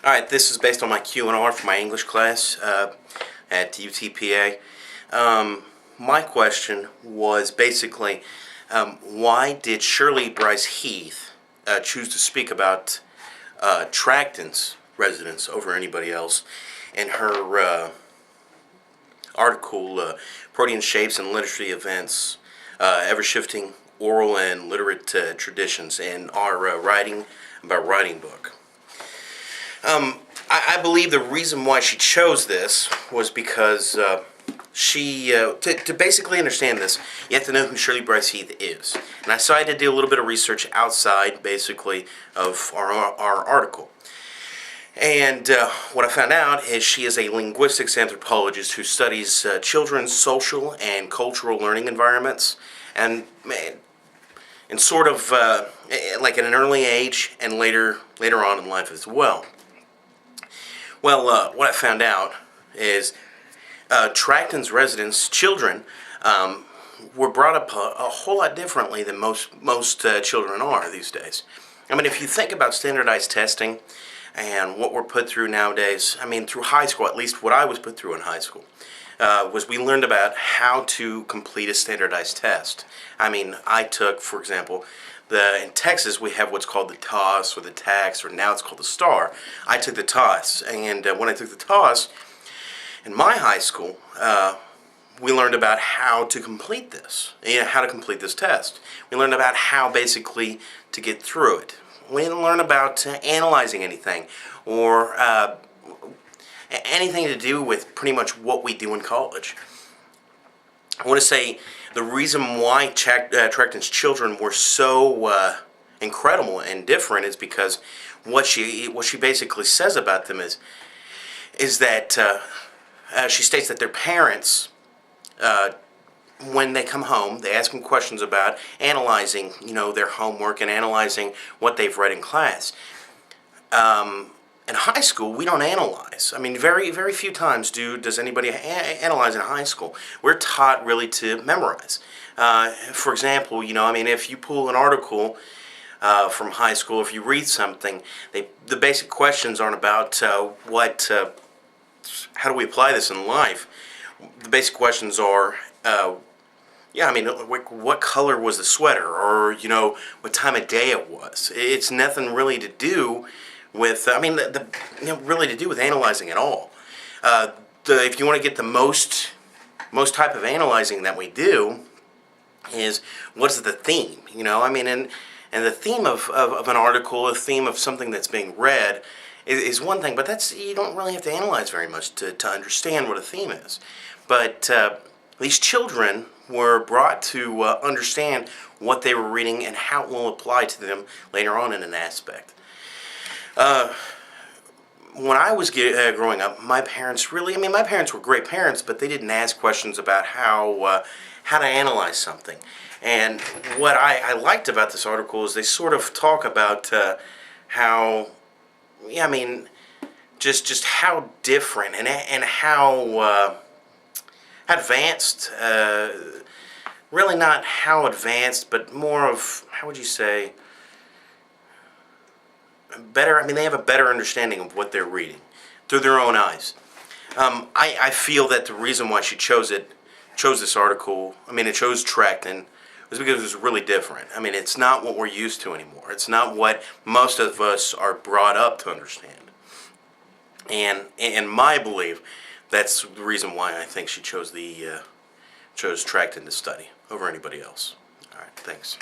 Alright, this is based on my Q&R for my English class at UTPA. My question was basically, why did Shirley Bryce Heath choose to speak about Tracton's residence over anybody else in her article, Protean Shapes and Literary Events, Ever-Shifting Oral and Literate Traditions in our Writing About Writing book? I believe the reason why she chose this was because to basically understand this, you have to know who Shirley Bryce Heath is. And I decided to do a little bit of research outside, basically, of our article. And what I found out is she is a linguistics anthropologist who studies children's social and cultural learning environments, and in sort of like at an early age and later on in life as well. Well, what I found out is Tracton's residents' children were brought up a whole lot differently than most children are these days. I mean, if you think about standardized testing and what we're put through nowadays, I mean, through high school, at least what I was put through in high school, was we learned about how to complete a standardized test. I mean, I took, for example, in Texas we have what's called the TOS or the TAX, or now it's called the STAR. I took the TOS, and when I took the TOS in my high school, we learned about how to complete this, how to complete this test. We learned about how basically to get through it. We didn't learn about analyzing anything or anything to do with pretty much what we do in college. I want to say the reason why Tracton's children were so incredible and different is because what she basically says about them is that she states that their parents, when they come home, they ask them questions about analyzing, their homework and analyzing what they've read in class. In high school, we don't analyze. I mean, very few times does anybody analyze in high school. We're taught really to memorize. For example, if you pull an article from high school, if you read something, the basic questions aren't about how do we apply this in life. The basic questions are, what color was the sweater, or what time of day it was. It's nothing really to do with, really to do with analyzing at all. If you want to get the most type of analyzing that we do is, what's the theme? And the theme of an article, a theme of something that's being read is one thing, but you don't really have to analyze very much to understand what a theme is. But these children were brought to understand what they were reading and how it will apply to them later on in an aspect. When I was growing up, my parents were great parents, but they didn't ask questions about how to analyze something. And what I liked about this article is they sort of talk about how, just how different and how advanced, really not how advanced, but more of, how would you say, better. They have a better understanding of what they're reading through their own eyes. I feel that the reason why she chose this article, it chose Tracton, was because it was really different. It's not what we're used to anymore. It's not what most of us are brought up to understand. And in my belief, that's the reason why I think she chose Tracton to study over anybody else. All right, thanks.